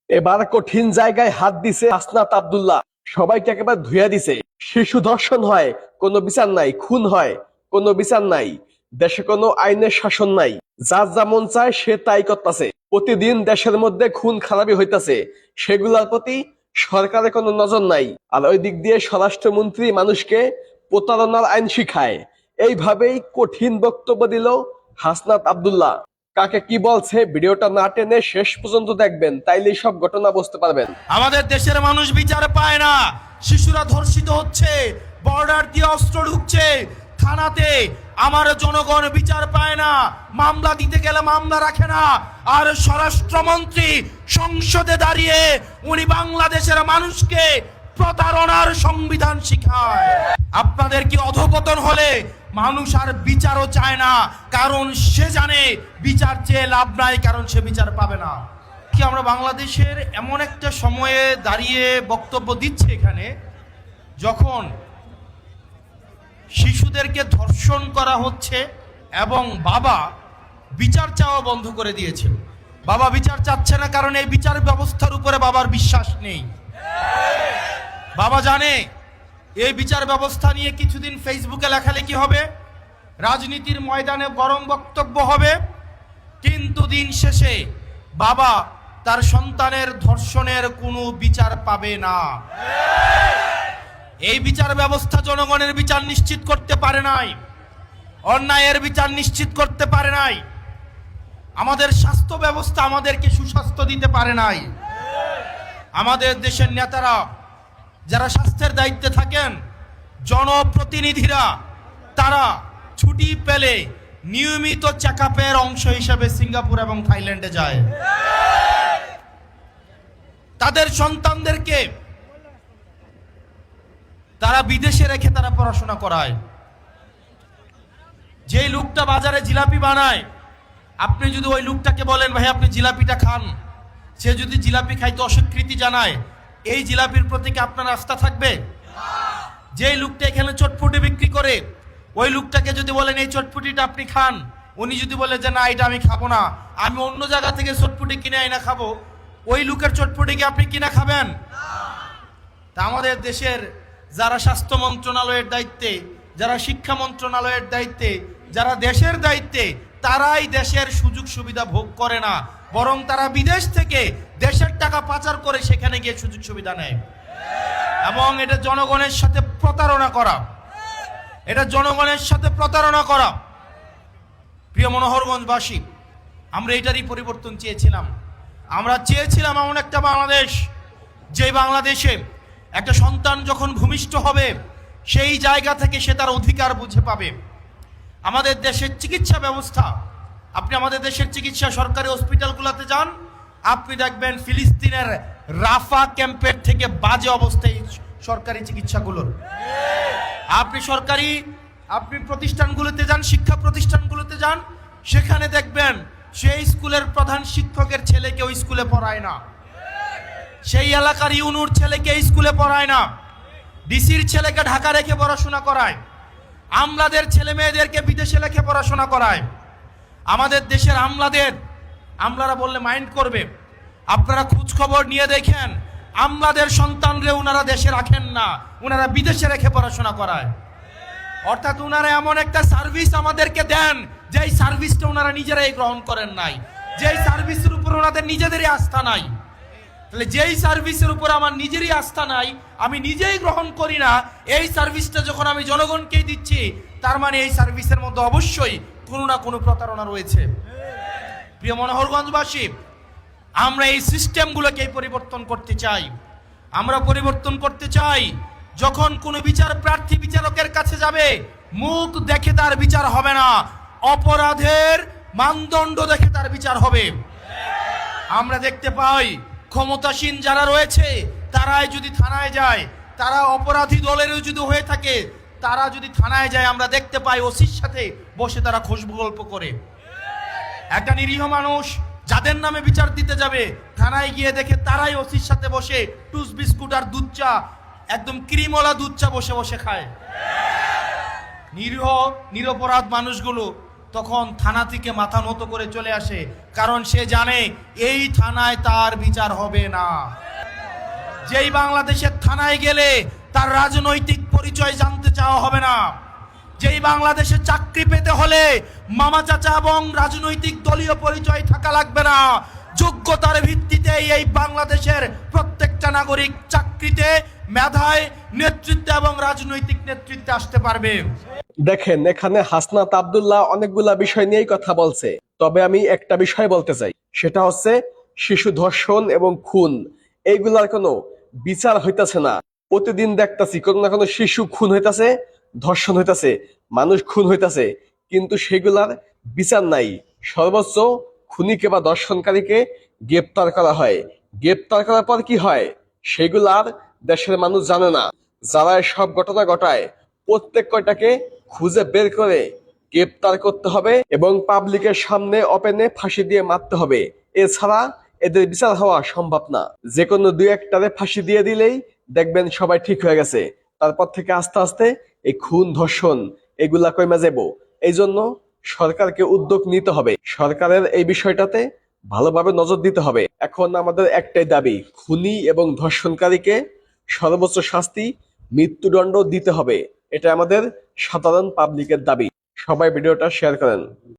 এবার কঠিন জায়গায় হাত দিছে হাসনাত আব্দুল্লাহ। সবাইকে একেবারে ধুইয়া দিছে। শিশু ধর্ষণ হয়, কোনো বিচার নাই। খুন হয়, কোনো বিচার নাই। দেশে কোনো আইনের শাসন নাই। যার যেমন চায় সে তাই করতেছে। প্রতিদিন দেশের মধ্যে খুন খারাপি হইতাছে, সেগুলোর প্রতি সরকারের কোনো নজর নাই। আর ওই দিক দিয়ে স্বরাষ্ট্রমন্ত্রী মানুষকে প্রতারণার আইন শিখায়। এইভাবেই কঠিন বক্তব্য দিল হাসনাত আব্দুল্লাহ। কাকে কি বলছে ভিডিওটা না টেনে শেষ পর্যন্ত দেখবেন, তাইলেই সব ঘটনা বুঝতে পারবেন। আমাদের দেশের মানুষ বিচার পায় না, শিশুরা ধর্ষিত হচ্ছে, বর্ডার দিয়ে অস্ত্র ঢুকছে থানাতে, আমার জনগণ বিচার পায় না, মামলা দিতে গেলে মামলা রাখে না। আর স্বরাষ্ট্রমন্ত্রী সংসদে দাঁড়িয়ে উনি বাংলাদেশের মানুষকে প্রতারণার সংবিধান শিখায়। আপনাদের কি অধপতন হলে মানুষ আর বিচারও চায় না, কারণ সে জানে বিচার চেয়ে লাভ নাই, কারণ সে বিচার পাবে না। কি আমরা বাংলাদেশের এমন একটা সময়ে দাঁড়িয়ে বক্তব্য দিচ্ছি এখানে, যখন শিশুদেরকে ধর্ষণ করা হচ্ছে এবং বাবা বিচার চাওয়া বন্ধ করে দিয়েছে। বাবা বিচার চাচ্ছে না, কারণ এই বিচার ব্যবস্থার উপরে বাবার বিশ্বাস নেই। বাবা জানে এই বিচার ব্যবস্থা নিয়ে কিছুদিন ফেসবুকে লেখালেখি হবে, রাজনীতির ময়দানে গরম বক্তব্য হবে, কিন্তু দিন শেষে বাবা তার সন্তানের ধর্ষণের কোনো বিচার পাবে না। এই বিচার ব্যবস্থা জনগণের বিচার নিশ্চিত করতে পারে নাই, অন্যায়ের বিচার নিশ্চিত করতে পারে নাই, আমাদের স্বাস্থ্য ব্যবস্থা আমাদেরকে সুস্বাস্থ্য দিতে পারে নাই। আমাদের দেশের নেতারা যারা স্বাস্থ্যের দায়িত্বে থাকেন, জনপ্রতিনিধিরা, তারা ছুটি পেলে নিয়মিত চেকআপের অংশ হিসেবে সিঙ্গাপুর এবং থাইল্যান্ডে যায়। তাদের সন্তানদেরকে তারা বিদেশে রেখে তারা পড়াশোনা করায়। যে লোকটা বাজারে জিলাপি বানায়, আপনি যদি ওই লোকটাকে বলেন ভাই আপনি জিলাপিটা খান, সে যদি জিলাপি খাইতে অস্বীকৃতি জানায়, এই জিলাপির প্রতি কি আপনার আস্থা থাকবে? যে লোকটা এখানে চটপটি বিক্রি করে, ওই লোকটাকে যদি বলেন এই চটপটিটা আপনি খান, উনি যদি বলে যে না এটা আমি খাবো না, আমি অন্য জায়গা থেকে চটপটি কিনে আইনা খাবো, ওই লোকের চটপটি কি আপনি কিনা খাবেন? তা আমাদের দেশের যারা স্বাস্থ্য মন্ত্রণালয়ের দায়িত্বে, যারা শিক্ষা মন্ত্রণালয়ের দায়িত্বে, যারা দেশের দায়িত্বে, তারাই দেশের সুযোগ সুবিধা ভোগ করে না, বরং তারা বিদেশ থেকে দেশের টাকা পাচার করে সেখানে গিয়ে সুযোগ সুবিধা নেয়। এবং এটা জনগণের সাথে প্রতারণা করা, এটা জনগণের সাথে প্রতারণা করা। প্রিয় মনোহরগঞ্জবাসী, আমরা এটারই পরিবর্তন চেয়েছিলাম। আমরা চেয়েছিলাম এমন একটা বাংলাদেশ, যে বাংলাদেশে একটা সন্তান যখন ভূমিষ্ঠ হবে সেই জায়গা থেকে সে তার অধিকার বুঝে পাবে। আমাদের দেশের চিকিৎসা ব্যবস্থা, আপনি আমাদের দেশের চিকিৎসা সরকারি হসপিটালগুলোতে যান, আপনি দেখবেন ফিলিস্তিনের রাফা ক্যাম্পের থেকে বাজে অবস্থায় সরকারি চিকিৎসাগুলোর। আপনি প্রতিষ্ঠানগুলোতে যান, শিক্ষা প্রতিষ্ঠানগুলোতে যান, সেখানে দেখবেন সেই স্কুলের প্রধান শিক্ষকের ছেলেকে ওই স্কুলে পড়ায় না, সেই এলাকার ইউনুর ছেলেকে স্কুলে পড়ায় না, ডিসির ছেলেকে ঢাকা রেখে পড়াশোনা করায়, আমলাদের ছেলে মেয়েদেরকে বিদেশে রেখে পড়াশোনা করায়। আমাদের দেশের আমলারা বললে মাইন্ড করবে, আপনারা খোঁজ খবর নিয়ে দেখেন, আমলাদের সন্তানরে উনারা দেশে রাখেন না, উনারা বিদেশে রেখে পড়াশোনা করায়। অর্থাৎ উনারা এমন একটা সার্ভিস আমাদেরকে দেন, যেই সার্ভিসটা উনারা নিজেরাই গ্রহণ করেন নাই, যেই সার্ভিসের উপর ওনাদের নিজেদেরই আস্থা নাই। তাহলে যেই সার্ভিসের উপর আমার নিজেরই আস্থা নাই, আমি নিজেই গ্রহণ করি না, এই সার্ভিসটা যখন আমি জনগণকেই দিচ্ছি, তার মানে এই সার্ভিসের মধ্যে অবশ্যই কোনো না কোনো প্রতারণা রয়েছে। প্রিয় মনোহরগঞ্জবাসী, আমরা এই সিস্টেমগুলোকে পরিবর্তন করতে চাই। আমরা পরিবর্তন করতে চাই, যখন কোনো বিচার প্রার্থী বিচারকের কাছে যাবে, মুখ দেখে তার বিচার হবে না, অপরাধের মানদণ্ড দেখে তার বিচার হবে। আমরা দেখতে পাই ক্ষমতাসীন যারা রয়েছে তারাই যদি থানায় যায়, তারা অপরাধী দলেরও যদি হয়ে থাকে, তারা যদি থানায় যায়, আমরা দেখতে পাই ওসির সাথে বসে তারা খুশবু গল্প করে। একটা নিরীহ মানুষ যাদের নামে বিচার দিতে যাবে, থানায় গিয়ে দেখে তারাই ওসির সাথে বসে টুস বিস্কুট আর দুধ চা, একদম ক্রিমওয়ালা দুধ চা বসে বসে খায়। নিরীহ নিরপরাধ মানুষগুলো তখন থানা থেকে মাথা নত করে চলে আসে, কারণ সে জানে এই থানায় তার বিচার হবে না। যেই বাংলাদেশের থানায় গেলে তার রাজনৈতিক পরিচয় জানতে চাওয়া হবে না, যেই বাংলাদেশে চাকরি পেতে হলে মামা চাচা এবং রাজনৈতিক দলীয় পরিচয় থাকা লাগবে না, যোগ্যতার ভিত্তিতে এই বাংলাদেশের প্রত্যেকটা নাগরিক চাকরিতে, মেধায়, নেতৃত্বে এবং রাজনৈতিক নেতৃত্বে আসতে পারবে। দেখেন, এখানে হাসনাত আব্দুল্লাহ অনেকগুলা বিষয় নিয়েই কথা বলছে, তবে আমি একটা বিষয় বলতে চাই, সেটা হচ্ছে শিশু ধর্ষণ এবং খুন, এইগুলার কোনো বিচার হইতাছে না। প্রতিদিন দেখতাছি কোনো না কোনো শিশু খুন হইতাছে, ধর্ষণ হইতাছে, মানুষ খুন হইতাছে, কিন্তু সেগুলার বিচার নাই। সর্বোচ্চ খুনিকে বা ধর্ষণকারীকে গ্রেপ্তার করা হয়, গ্রেপ্তার করার পর কি হয় সেগুলার দেশের মানুষ জানে না। যারা সব ঘটনা ঘটায় প্রত্যেক কয়টাকে খুঁজে বের করে গ্রেপ্তার করতে হবে এবং পাবলিকের সামনে ওপেনে ফাঁসি দিয়ে মারতে হবে, এছাড়া এদের বিচার হওয়া সম্ভব না। যে কোনো দুই একটারে ফাঁসি দিয়ে দিলেই দেখবেন সবাই ঠিক হয়ে গেছে, তারপর থেকে আস্তে আস্তে এই খুন ধর্ষণ এগুলা কমে যাবো। এই জন্য সরকারকে উদ্যোগ নিতে হবে, সরকারের এই বিষয়টাতে ভালোভাবে নজর দিতে হবে। এখন আমাদের একটাই দাবি, খুনি এবং ধর্ষণকারীকে সর্বোচ্চ শাস্তি, মৃত্যুদণ্ড দিতে হবে। এটা আমাদের সাধারণ পাবলিকের দাবি। সবাই ভিডিওটা শেয়ার করেন।